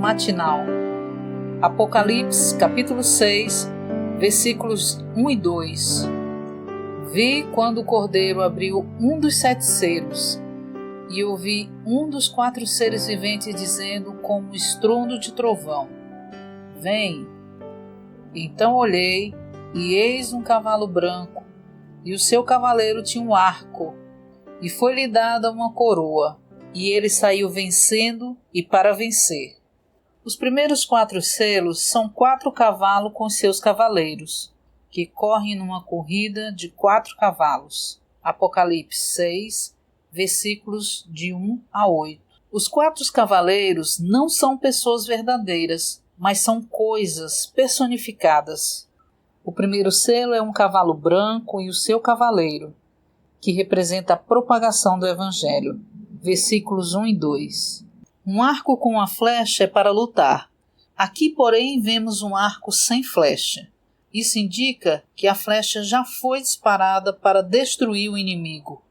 matinal. Apocalipse, capítulo 6, versículos 1 e 2. Vi quando o Cordeiro abriu um dos 7 selos, e ouvi um dos 4 seres viventes dizendo com um estrondo de trovão: Vem! Então olhei, e eis um cavalo branco, e o seu cavaleiro tinha um arco, e foi-lhe dada uma coroa, e ele saiu vencendo e para vencer. Os primeiros 4 selos são 4 cavalos com seus cavaleiros, que correm numa corrida de 4 cavalos. Apocalipse 6, versículos de 1 a 8. Os 4 cavaleiros não são pessoas verdadeiras, mas são coisas personificadas. O primeiro selo é um cavalo branco e o seu cavaleiro, que representa a propagação do Evangelho. Versículos 1 e 2. Um arco com uma flecha é para lutar. Aqui, porém, vemos um arco sem flecha. Isso indica que a flecha já foi disparada para destruir o inimigo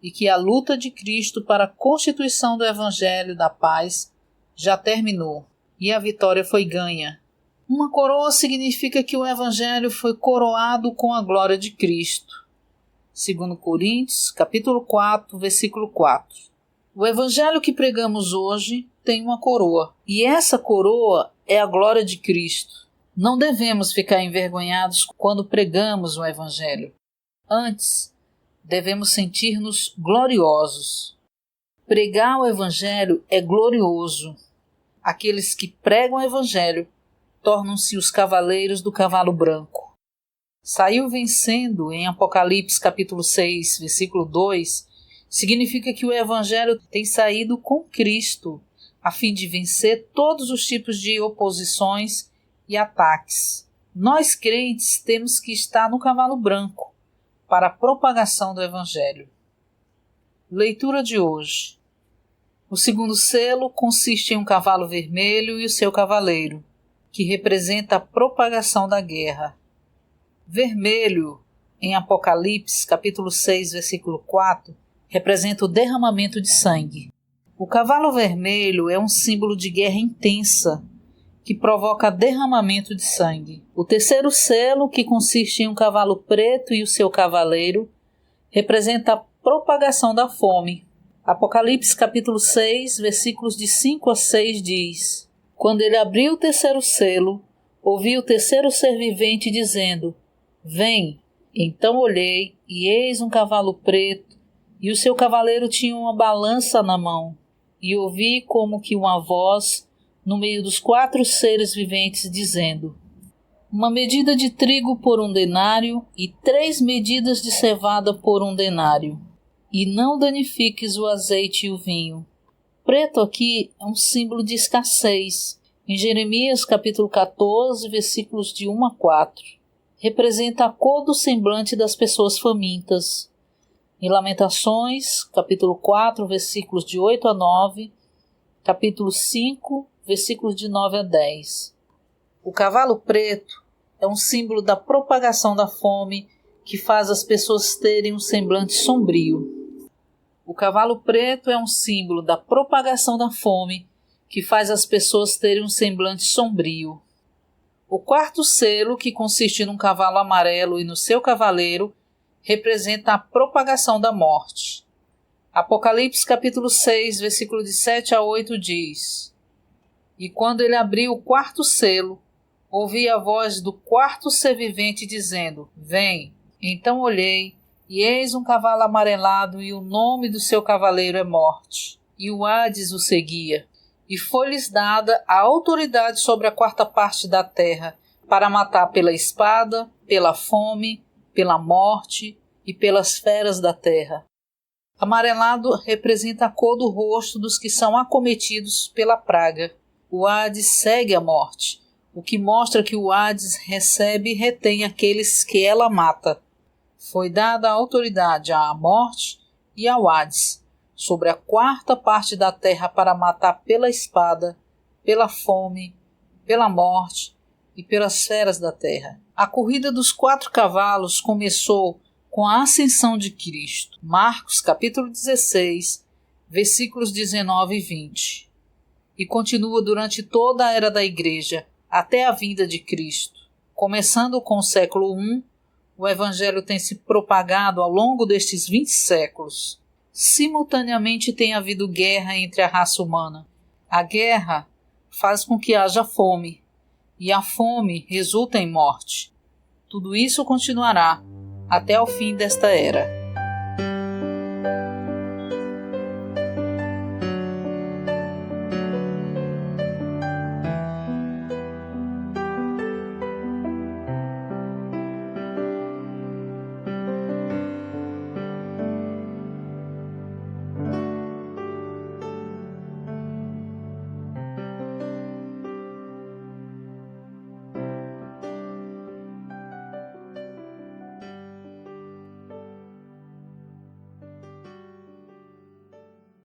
e que a luta de Cristo para a constituição do Evangelho da paz já terminou e a vitória foi ganha. Uma coroa significa que o Evangelho foi coroado com a glória de Cristo. 2 Coríntios, capítulo 4, versículo 4. O Evangelho que pregamos hoje tem uma coroa, e essa coroa é a glória de Cristo. Não devemos ficar envergonhados quando pregamos o Evangelho. Antes, devemos sentir-nos gloriosos. Pregar o Evangelho é glorioso. Aqueles que pregam o Evangelho tornam-se os cavaleiros do cavalo branco. Saiu vencendo em Apocalipse capítulo 6, versículo 2, significa que o Evangelho tem saído com Cristo, a fim de vencer todos os tipos de oposições e ataques. Nós crentes temos que estar no cavalo branco para a propagação do Evangelho. Leitura de hoje. O segundo selo consiste em um cavalo vermelho e o seu cavaleiro, que representa a propagação da guerra. Vermelho, em Apocalipse, capítulo 6, versículo 4, representa o derramamento de sangue. O cavalo vermelho é um símbolo de guerra intensa, que provoca derramamento de sangue. O terceiro selo, que consiste em um cavalo preto e o seu cavaleiro, representa a propagação da fome. Apocalipse capítulo 6, versículos de 5 a 6 diz: Quando ele abriu o terceiro selo, ouvi o terceiro ser vivente dizendo: Vem! Então olhei, e eis um cavalo preto, e o seu cavaleiro tinha uma balança na mão, e ouvi como que uma voz no meio dos 4 seres viventes dizendo: Uma medida de trigo por 1 denário e 3 medidas de cevada por 1 denário, e não danifiques o azeite e o vinho. Preto aqui é um símbolo de escassez. Em Jeremias capítulo 14, versículos de 1 a 4, representa a cor do semblante das pessoas famintas. Em Lamentações, capítulo 4, versículos de 8 a 9, capítulo 5, versículos de 9 a 10. O cavalo preto é um símbolo da propagação da fome que faz as pessoas terem um semblante sombrio. O cavalo preto é um símbolo da propagação da fome que faz as pessoas terem um semblante sombrio. O quarto selo, que consiste num cavalo amarelo e no seu cavaleiro, representa a propagação da morte. Apocalipse capítulo 6, versículo de 7 a 8 diz: E quando ele abriu o quarto selo, ouvi a voz do quarto ser vivente dizendo: Vem! Então olhei, e eis um cavalo amarelado, e o nome do seu cavaleiro é Morte, e o Hades o seguia. E foi-lhes dada a autoridade sobre a 4ª parte da terra, para matar pela espada, pela fome, pela morte e pelas feras da terra. Amarelado representa a cor do rosto dos que são acometidos pela praga. O Hades segue a morte, o que mostra que o Hades recebe e retém aqueles que ela mata. Foi dada a autoridade à morte e ao Hades sobre a 4ª parte da terra para matar pela espada, pela fome, pela morte e pelas feras da terra. A corrida dos 4 cavalos começou com a ascensão de Cristo. Marcos capítulo 16, versículos 19 e 20. e continua durante toda a era da Igreja, até a vinda de Cristo. Começando com o século I, o Evangelho tem se propagado ao longo destes 20 séculos. Simultaneamente tem havido guerra entre a raça humana. A guerra faz com que haja fome, e a fome resulta em morte. Tudo isso continuará até o fim desta era.